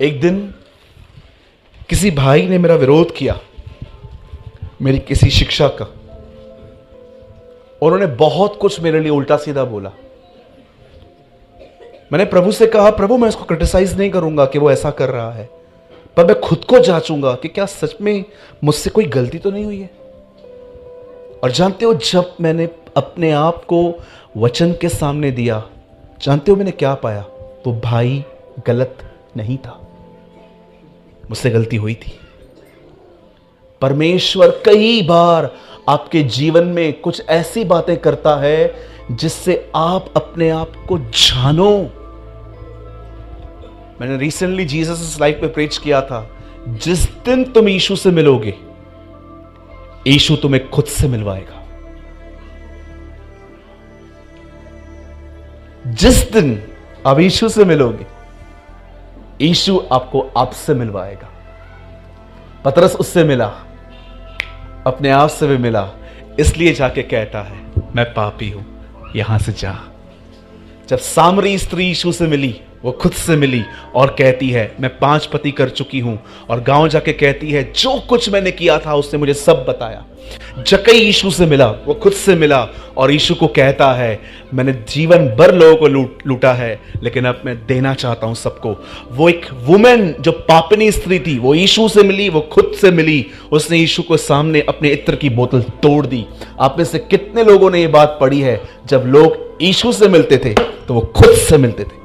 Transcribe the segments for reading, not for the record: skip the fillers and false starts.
एक दिन किसी भाई ने मेरा विरोध किया, मेरी किसी शिक्षा का। उन्होंने बहुत कुछ मेरे लिए उल्टा सीधा बोला। मैंने प्रभु से कहा, प्रभु मैं इसको क्रिटिसाइज नहीं करूंगा कि वो ऐसा कर रहा है, पर मैं खुद को जांचूंगा कि क्या सच में मुझसे कोई गलती तो नहीं हुई है। और जानते हो, जब मैंने अपने आप को वचन के सामने दिया, जानते हो मैंने क्या पाया? वो भाई गलत नहीं था, मुझसे गलती हुई थी। परमेश्वर कई बार आपके जीवन में कुछ ऐसी बातें करता है जिससे आप अपने आप को जानो। मैंने रिसेंटली जीसस लाइफ पे प्रीच किया था, जिस दिन तुम यीशु से मिलोगे, यीशु तुम्हें खुद से मिलवाएगा। जिस दिन आप यीशु से मिलोगे, यीशु आपको आपसे मिलवाएगा। पतरस उससे मिला, अपने आप से भी मिला, इसलिए जाके कहता है मैं पापी हूं, यहां से जा। जब सामरी स्त्री यीशु से मिली, वो खुद से मिली और कहती है मैं 5 पति कर चुकी हूं, और गांव जाके कहती है जो कुछ मैंने किया था उसने मुझे सब बताया। जक्कई यीशु से मिला, वो खुद से मिला और यीशु को कहता है मैंने जीवन भर लोगों को लूटा है, लेकिन अब मैं देना चाहता हूं सबको। वो एक वुमेन जो पापिनी स्त्री थी, वो यीशु से मिली, वो खुद से मिली, उसने यीशु को सामने अपने इत्र की बोतल तोड़ दी। आप में से कितने लोगों ने ये बात पढ़ी है, जब लोग यीशु से मिलते थे तो वो खुद से मिलते थे।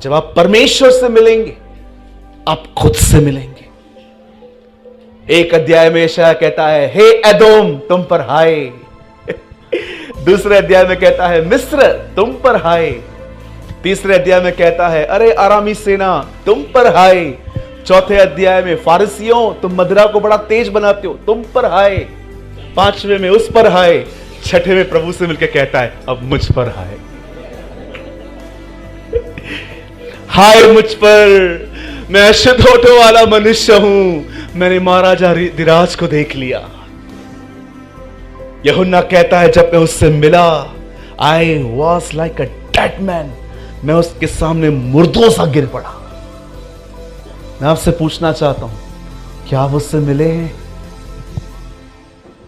जब आप परमेश्वर से मिलेंगे, आप खुद से मिलेंगे। एक अध्याय में यशायाह कहता है हे एदोम तुम पर हाय। दूसरे अध्याय में कहता है मिस्र तुम पर हाय। तीसरे अध्याय में कहता है अरे आरामी सेना तुम पर हाय। चौथे अध्याय में फारिसियों तुम मदिरा को बड़ा तेज बनाते हो, तुम पर हाय। पांचवें में उस पर हाय। छठे में प्रभु से मिलकर कहता है अब मुझ पर हाय। हाय मुझ पर, मैं अशुद्ध होठों वाला मनुष्य हूं, मैंने महाराजा धीराज को देख लिया। यूहन्ना कहता है जब मैं उससे मिला, I was like a dead man, मैं उसके सामने मुर्दों सा गिर पड़ा। मैं आपसे पूछना चाहता हूं, क्या आप उससे मिले हैं?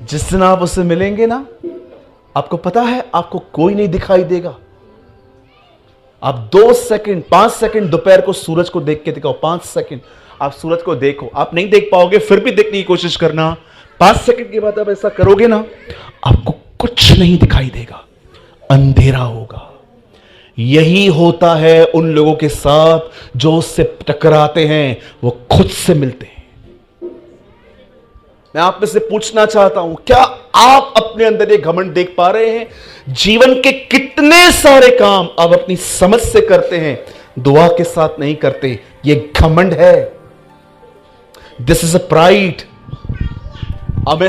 जिस दिन आप उससे मिलेंगे ना, आपको पता है आपको कोई नहीं दिखाई देगा। आप 2 सेकंड 5 सेकंड दोपहर को सूरज को देख के दिखाओ। 5 सेकंड आप सूरज को देखो, आप नहीं देख पाओगे, फिर भी देखने की कोशिश करना। 5 सेकंड के बाद आप ऐसा करोगे ना, आपको कुछ नहीं दिखाई देगा, अंधेरा होगा। यही होता है उन लोगों के साथ जो उससे टकराते हैं, वो खुद से मिलते हैं। मैं आप में से पूछना चाहता हूं, क्या आप अपने अंदर एक घमंड देख पा रहे हैं? जीवन के कितने सारे काम आप अपनी समझ से करते हैं, दुआ के साथ नहीं करते। यह घमंड है। This is a pride.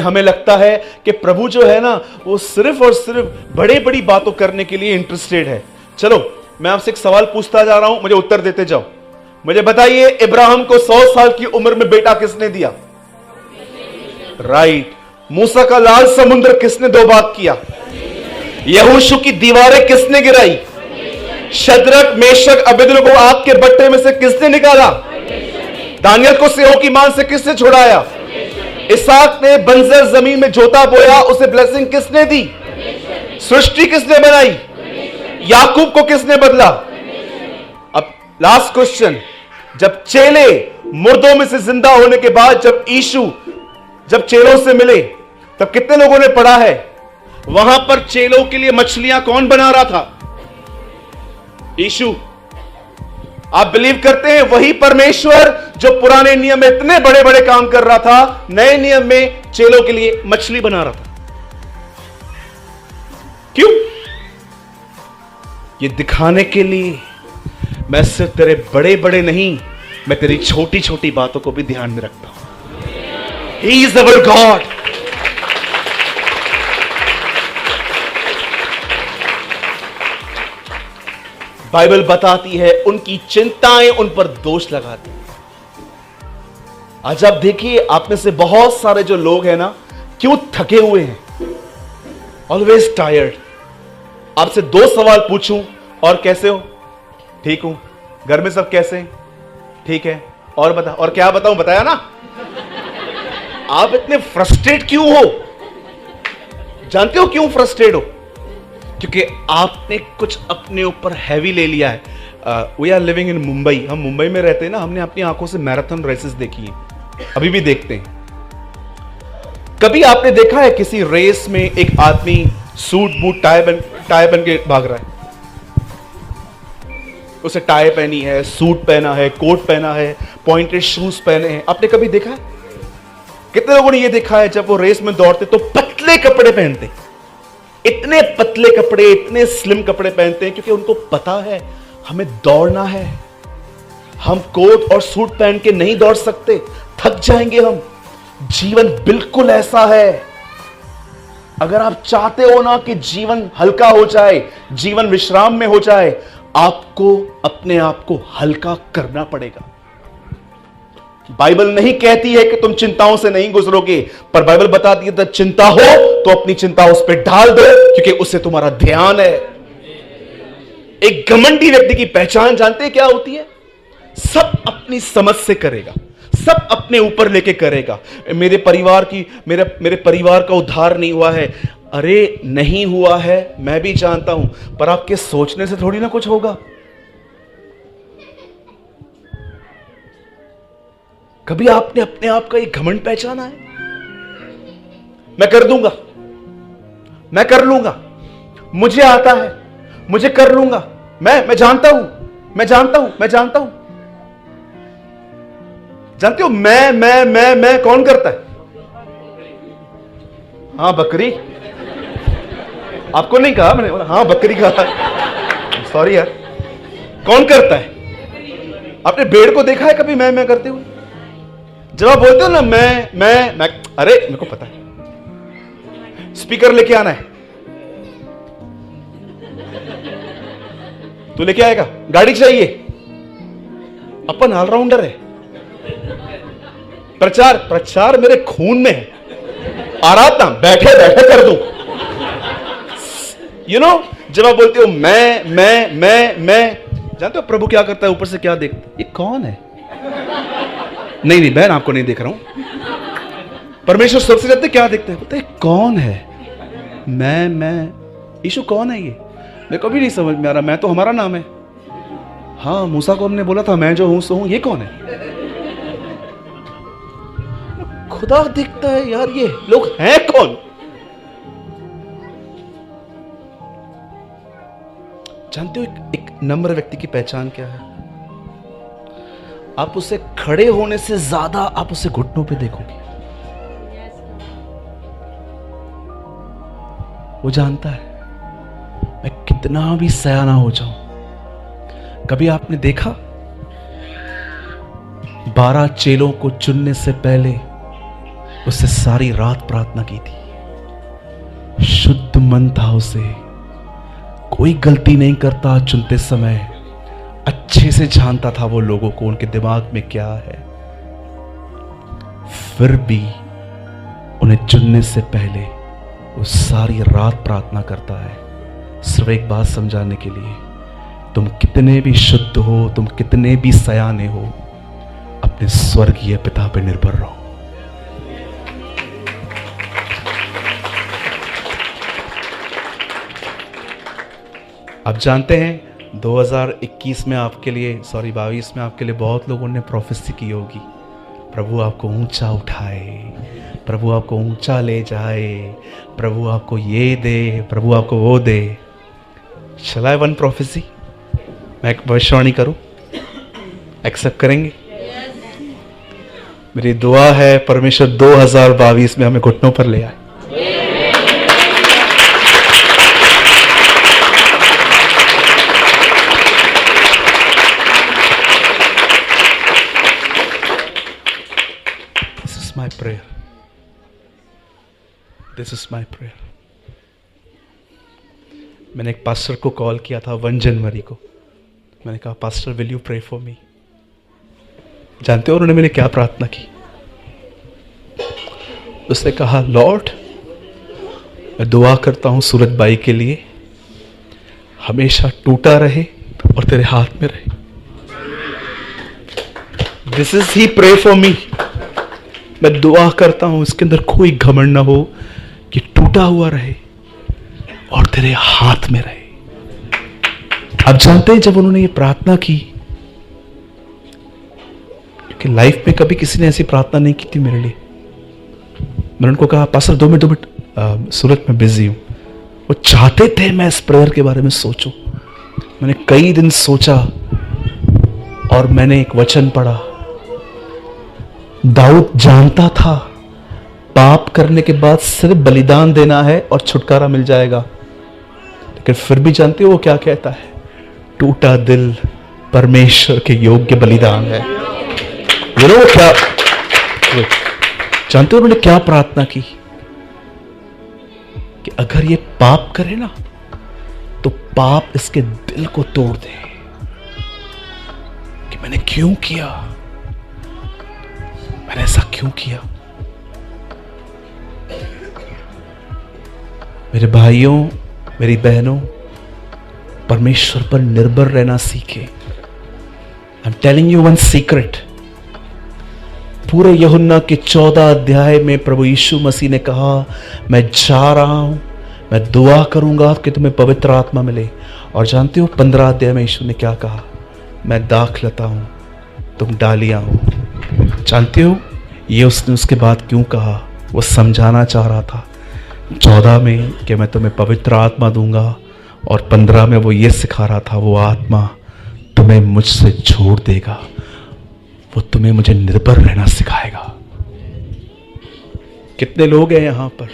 हमें लगता है कि प्रभु जो है ना, वो सिर्फ और सिर्फ बड़े बड़ी बातों करने के लिए इंटरेस्टेड है। चलो मैं आपसे एक सवाल पूछता जा रहा हूं, मुझे उत्तर देते जाओ। मुझे बताइए, इब्राहिम को 100 साल की उम्र में बेटा किसने दिया? राइट। मूसा का लाल समुद्र किसने 2 भाग किया? यहोशू की दीवारें किसने गिराई? शद्रक मेशक अबेदनगो को आग के भट्टे में से किसने निकाला? दानियल को सिंहों की मान से किसने छुड़ाया? इसहाक ने बंजर जमीन में जोता बोया, उसे ब्लेसिंग किसने दी? सृष्टि किसने बनाई? याकूब को किसने बदला? अब लास्ट क्वेश्चन, जब चेले मुर्दों में से जिंदा होने के बाद जब चेलों से मिले, तब कितने लोगों ने पढ़ा है वहां पर चेलों के लिए मछलियां कौन बना रहा था? यीशु। आप बिलीव करते हैं वही परमेश्वर जो पुराने नियम में इतने बड़े बड़े काम कर रहा था, नए नियम में चेलों के लिए मछली बना रहा था? क्यों? ये दिखाने के लिए मैं सिर्फ तेरे बड़े बड़े नहीं, मैं तेरी छोटी छोटी बातों को भी ध्यान में रखता हूं। He is our God. Bible बताती है उनकी चिंताएं उन पर दोष लगाती हैं। आज आप देखिए, आप में से बहुत सारे जो लोग हैं ना, क्यों थके हुए हैं? Always tired. आपसे 2 सवाल पूछूं, और कैसे हो? ठीक हूं। घर में सब कैसे हैं? ठीक है। और बता, और क्या बताऊं? बताया ना। आप इतने फ्रस्ट्रेट क्यों हो? जानते हो क्यों फ्रस्ट्रेट हो? क्योंकि आपने कुछ अपने ऊपर हैवी ले लिया है। We are living in Mumbai, हम मुंबई में रहते हैं ना, हमने अपनी आंखों से मैराथन रेसेस देखी है, अभी भी देखते हैं। कभी आपने देखा है किसी रेस में एक आदमी सूट बूट टाई बन के भाग रहा है? उसे टाई पहनी है, सूट पहना है, कोट पहना है, पॉइंटेड शूज पहने हैं। आपने कभी देखा है? कितने लोगों ने यह देखा है जब वो रेस में दौड़ते तो पतले कपड़े पहनते, इतने पतले कपड़े, इतने स्लिम कपड़े पहनते हैं क्योंकि उनको पता है हमें दौड़ना है, हम कोट और सूट पहन के नहीं दौड़ सकते, थक जाएंगे हम। जीवन बिल्कुल ऐसा है। अगर आप चाहते हो ना कि जीवन हल्का हो जाए, जीवन विश्राम में हो जाए, आपको अपने आप को हल्का करना पड़ेगा। बाइबल नहीं कहती है कि तुम चिंताओं से नहीं गुजरोगे, पर बाइबल बताती है कि चिंता हो तो अपनी चिंता उस पर डाल दो, क्योंकि उससे तुम्हारा ध्यान है। एक घमंडी व्यक्ति की पहचान जानते हैं क्या होती है? सब अपनी समझ से करेगा, सब अपने ऊपर लेके करेगा। मेरे परिवार का उद्धार नहीं हुआ है। अरे नहीं हुआ है, मैं भी जानता हूं, पर आपके सोचने से थोड़ी ना कुछ होगा। कभी आपने अपने आप का एक घमंड पहचाना है? मैं कर दूंगा, मैं कर लूंगा, मुझे आता है, मुझे कर लूंगा, मैं जानता हूं, मैं जानता हूं, मैं जानता हूं। जानते हो मैं कौन करता है? हाँ बकरी। आपको नहीं कहा मैंने, बोला हाँ बकरी कहा। सॉरी यार। कौन करता है? आपने भेड़ को देखा है कभी मैं करते हुए? जब आप बोलते हो ना मैं, अरे मेरे को पता है, स्पीकर लेके आना है, तू लेके आएगा, गाड़ी चाहिए, अपन ऑलराउंडर है। प्रचार मेरे खून में है। आराधना बैठे बैठे कर दूं। यू नो, जब आप बोलते हो मैं, जानते हो प्रभु क्या करता है? ऊपर से क्या देखता? ये कौन है? नहीं बहन, आपको नहीं देख रहा हूं। परमेश्वर सबसे ज्यादा क्या देखता है? बोलते है कौन है? मैं यीशु कौन है? ये मेरे को भी नहीं समझ में आ रहा। मैं तो हमारा नाम है। हाँ, मूसा को हमने बोला था मैं जो हूं सो हूं। ये कौन है? खुदा दिखता है यार, ये लोग हैं कौन? जानते हो एक नम्र व्यक्ति की पहचान क्या है? आप उसे खड़े होने से ज्यादा आप उसे घुटनों पे देखोगे। वो जानता है मैं कितना भी सयाना हो जाऊं। कभी आपने देखा 12 चेलों को चुनने से पहले उससे सारी रात प्रार्थना की थी। शुद्ध मन था उसे, कोई गलती नहीं करता चुनते समय, अच्छे से जानता था वो लोगों को, उनके दिमाग में क्या है। फिर भी उन्हें चुनने से पहले वो सारी रात प्रार्थना करता है, सिर्फ एक बात समझाने के लिए, तुम कितने भी शुद्ध हो, तुम कितने भी सयाने हो, अपने स्वर्गीय पिता पर निर्भर रहो। आप जानते हैं 2021 में आपके लिए, 22 में आपके लिए बहुत लोगों ने प्रोफेसी की होगी, प्रभु आपको ऊंचा उठाए, प्रभु आपको ऊंचा ले जाए, प्रभु आपको ये दे, प्रभु आपको वो दे। Shall I one prophecy? मैं एक भविष्यवाणी करूं? एक्सेप्ट करेंगे? मेरी दुआ है परमेश्वर 2022 में हमें घुटनों पर ले आए। My prayer. This is my prayer. मैंने एक पास्टर को कॉल किया था 1 जनवरी को। मैंने कहा pastor will you pray for me? जानते हो उन्होंने मेरे क्या प्रार्थना की? उसने कहा लॉर्ड, मैं दुआ करता हूं सूरज बाई के लिए, हमेशा टूटा रहे और तेरे हाथ में रहे। This is he pray for me. मैं दुआ करता हूं इसके अंदर कोई घमंड ना हो कि टूटा हुआ रहे और तेरे हाथ में रहे। आप जानते हैं जब उन्होंने ये प्रार्थना की, क्योंकि लाइफ में कभी किसी ने ऐसी प्रार्थना नहीं की थी मेरे लिए, मैंने उनको कहा पास्टर 2 मिनट सूरत में बिजी हूं। वो चाहते थे मैं इस प्रेयर के बारे में सोचूं। मैंने कई दिन सोचा और मैंने एक वचन पढ़ा। दाऊद जानता था पाप करने के बाद सिर्फ बलिदान देना है और छुटकारा मिल जाएगा, लेकिन फिर भी जानते हो वो क्या कहता है? टूटा दिल परमेश्वर के योग्य बलिदान है। वो क्या जानते हो मैंने क्या प्रार्थना की? कि अगर ये पाप करे ना तो पाप इसके दिल को तोड़ दे। कि मैंने क्यों किया, मैंने ऐसा क्यों किया? मेरे भाइयों, मेरी बहनों, परमेश्वर पर निर्भर रहना सीखे। I am telling you one secret. पूरे यूहन्ना के 14 अध्याय में प्रभु यीशु मसीह ने कहा मैं जा रहा हूं, मैं दुआ करूंगा कि तुम्हें पवित्र आत्मा मिले। और जानते हो 15 अध्याय में यीशु ने क्या कहा? मैं दाखलता हूं, तुम डालियां हो। जानते हो ये उसने उसके बाद क्यों कहा? वो समझाना चाह रहा था 14 में कि मैं तुम्हें पवित्र आत्मा दूंगा, और 15 में वो ये सिखा रहा था वो आत्मा तुम्हें मुझसे छोड़ देगा, वो तुम्हें मुझे निर्भर रहना सिखाएगा। कितने लोग हैं यहां पर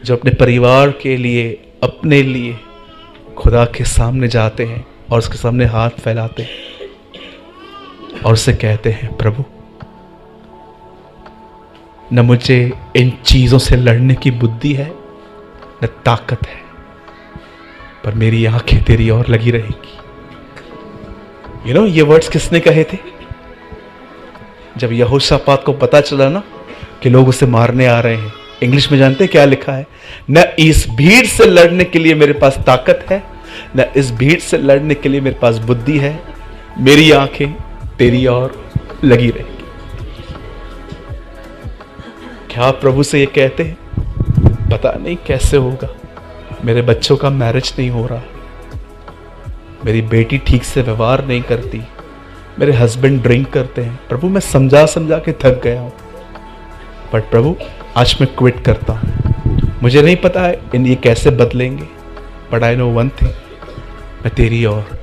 जो अपने परिवार के लिए, अपने लिए खुदा के सामने जाते हैं और उसके सामने हाथ फैलाते हैं और उसे कहते हैं प्रभु न मुझे इन चीजों से लड़ने की बुद्धि है न ताकत है, पर मेरी आंखें तेरी ओर लगी रहेगी। यू नो ये वर्ड्स किसने कहे थे? जब यहोशापात को पता चला ना कि लोग उसे मारने आ रहे हैं, इंग्लिश में जानते हैं क्या लिखा है? न इस भीड़ से लड़ने के लिए मेरे पास ताकत है, न इस भीड़ से लड़ने के लिए मेरे पास बुद्धि है, मेरी आंखें तेरी ओर लगी रहेगी। क्या आप प्रभु से ये कहते हैं पता नहीं कैसे होगा, मेरे बच्चों का मैरिज नहीं हो रहा, मेरी बेटी ठीक से व्यवहार नहीं करती, मेरे हस्बैंड ड्रिंक करते हैं, प्रभु मैं समझा समझा के थक गया हूं, बट प्रभु आज मैं क्विट करता हूं। मुझे नहीं पता है इन ये कैसे बदलेंगे, but I know one thing, मैं तेरी ओर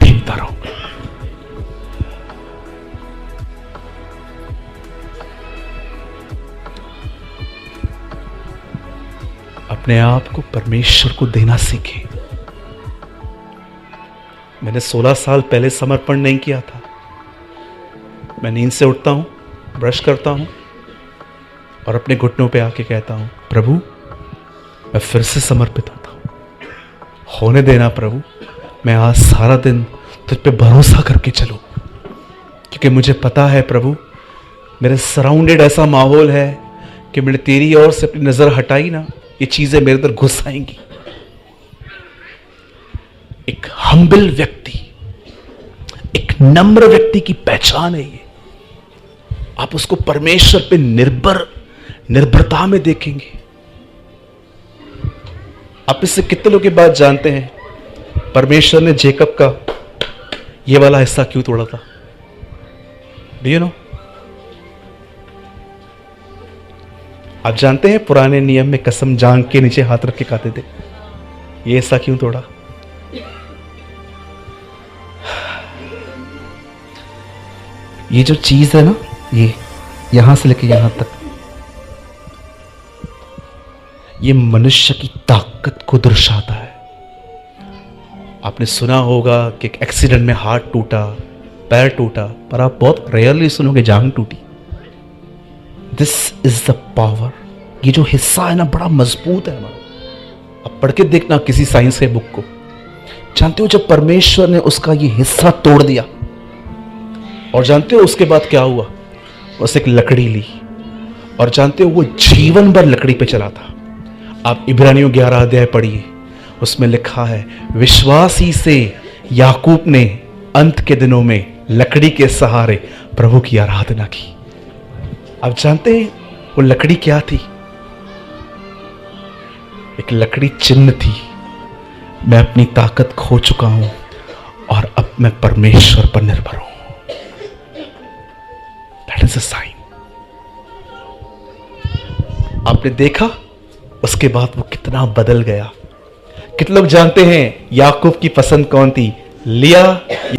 देखता रहूंगा। अपने आप को परमेश्वर को देना सीखे। मैंने 16 साल पहले समर्पण नहीं किया था। मैं नींद से उठता हूं, ब्रश करता हूं और अपने घुटनों पे आके कहता हूं प्रभु मैं फिर से समर्पित होता हूं, होने देना प्रभु, मैं आज सारा दिन तुझ पे भरोसा करके चलूं, क्योंकि मुझे पता है प्रभु मेरे सराउंडेड ऐसा माहौल है कि मैंने तेरी ओर से अपनी नजर हटाई ना, ये चीजें मेरे अंदर घुस आएंगी। एक हम्बल व्यक्ति, एक नम्र व्यक्ति की पहचान है ये। आप उसको परमेश्वर पे निर्भरता में देखेंगे। आप इससे कितने लोग की बात जानते हैं? परमेश्वर ने जेकब का ये वाला हिस्सा क्यों तोड़ा था? Do you know? आप जानते हैं पुराने नियम में कसम जांग के नीचे हाथ रख के खाते थे। ये हिस्सा क्यों तोड़ा? ये जो चीज है ना, ये यहां से लेके यहां तक, ये मनुष्य की ताकत को दर्शाता है। आपने सुना होगा कि एक एक्सीडेंट में हाथ टूटा, पैर टूटा, पर आप बहुत रेयरली सुनोगे जांग टूटी। This is the power. ये जो हिस्सा है ना बड़ा मजबूत है हमारा। आप पढ़ के देखना किसी साइंस के बुक को। जानते हो जब परमेश्वर ने उसका ये हिस्सा तोड़ दिया, और जानते हो उसके बाद क्या हुआ? उसे एक लकड़ी ली, और जानते हो वो जीवन भर लकड़ी पे चला था। आप इब्रानियों 11 अध्याय पढ़िए, उसमें लिखा है, विश्वासी से याकूब ने अंत के दिनों में लकड़ी के सहारे प्रभु की आराधना की। आप जानते हैं वो लकड़ी क्या थी? एक लकड़ी चिन्ह थी, मैं अपनी ताकत खो चुका हूं और अब मैं परमेश्वर पर निर्भर हूं। That is a sign. आपने देखा उसके बाद वो कितना बदल गया। कितने लोग जानते हैं याकूब की पसंद कौन थी, लिया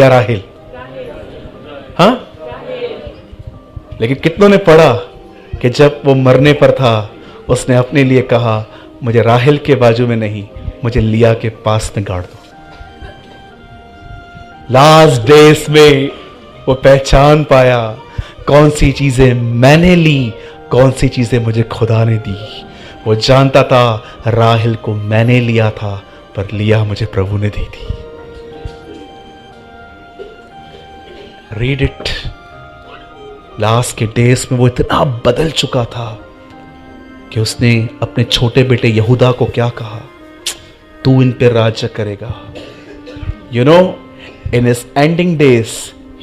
या राहेल? हाँ, लेकिन कितनों ने पढ़ा कि जब वो मरने पर था उसने अपने लिए कहा, मुझे राहेल के बाजू में नहीं, मुझे लिया के पास में गाड़ दो। लास्ट डेज में वो पहचान पाया कौन सी चीजें मैंने ली, कौन सी चीजें मुझे खुदा ने दी। वो जानता था राहेल को मैंने लिया था, पर लिया मुझे प्रभु ने दी थी। Read it. लास्ट के डेज में वो इतना बदल चुका था कि उसने अपने छोटे बेटे यहूदा को क्या कहा, तू इन पर राज्य करेगा। You know, in his ending days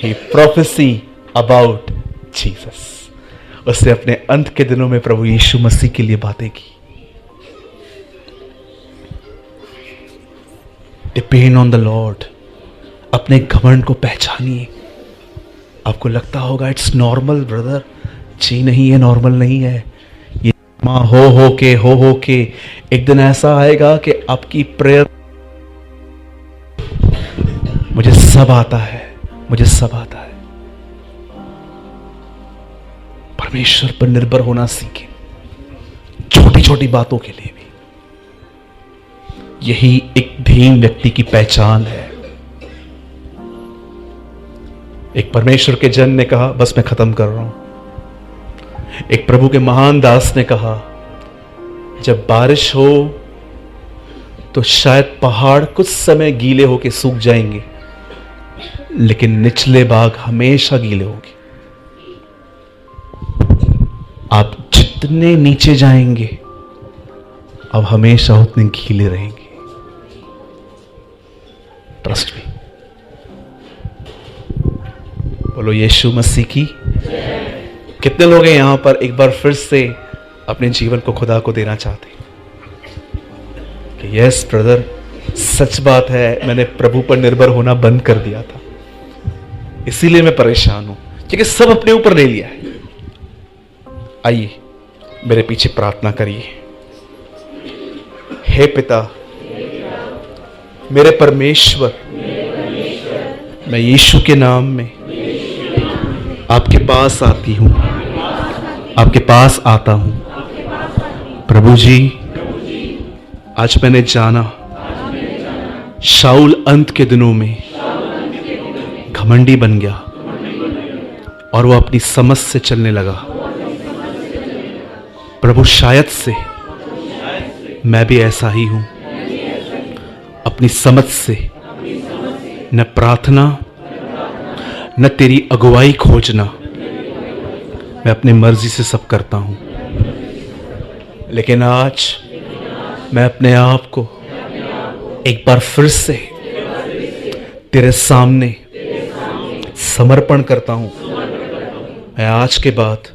he prophecy about Jesus. उसने अपने अंत के दिनों में प्रभु यीशु मसीह के लिए बातें की। Depend on the Lord. अपने घमंड को पहचानिए। आपको लगता होगा इट्स नॉर्मल ब्रदर, जी नहीं, ये नॉर्मल नहीं है। ये मां हो के एक दिन ऐसा आएगा कि आपकी प्रेयर, मुझे सब आता है, मुझे सब आता है। परमेश्वर पर निर्भर होना सीखें, छोटी छोटी बातों के लिए भी। यही एक धीन व्यक्ति की पहचान है। एक परमेश्वर के जन ने कहा, बस मैं खत्म कर रहा हूं, एक प्रभु के महान दास ने कहा, जब बारिश हो तो शायद पहाड़ कुछ समय गीले होके सूख जाएंगे, लेकिन निचले भाग हमेशा गीले होंगे। आप जितने नीचे जाएंगे अब हमेशा उतने गीले रहेंगे। Trust me. बोलो यीशु मसीह की। कितने लोग हैं यहां पर एक बार फिर से अपने जीवन को खुदा को देना चाहते कि यस ब्रदर, सच बात है, मैंने प्रभु पर निर्भर होना बंद कर दिया था, इसीलिए मैं परेशान हूं, क्योंकि सब अपने ऊपर ले लिया है। आइए मेरे पीछे प्रार्थना करिए। हे पिता, मेरे परमेश्वर, मैं यीशु के नाम में आपके पास आती हूं, आपके पास आता हूं। प्रभु जी, आज मैंने जाना शाऊल अंत के दिनों में घमंडी बन गया और वो अपनी समझ से चलने लगा। प्रभु, शायद से मैं भी ऐसा ही हूं, अपनी समझ से न प्रार्थना न तेरी अगुवाई खोजना, मैं अपनी मर्जी से सब करता हूं। लेकिन आज मैं अपने आप को एक बार फिर से तेरे सामने समर्पण करता हूं। मैं आज के बाद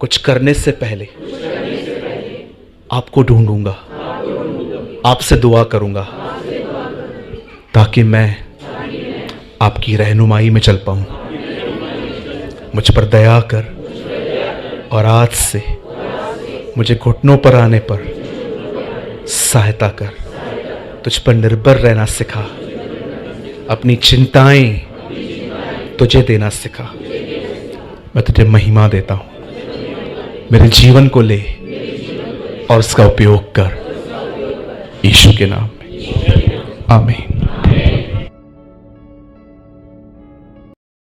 कुछ करने से पहले आपको ढूंढूंगा, आपसे दुआ करूंगा, ताकि मैं आपकी रहनुमाई में चल पाऊं। मुझ पर दया कर और आज से मुझे घुटनों पर आने पर सहायता कर। तुझ पर निर्भर रहना सिखा, अपनी चिंताएं तुझे देना सिखा। मैं तुझे महिमा देता हूं। मेरे जीवन को ले और उसका उपयोग कर, यीशु के नाम में, आमीन।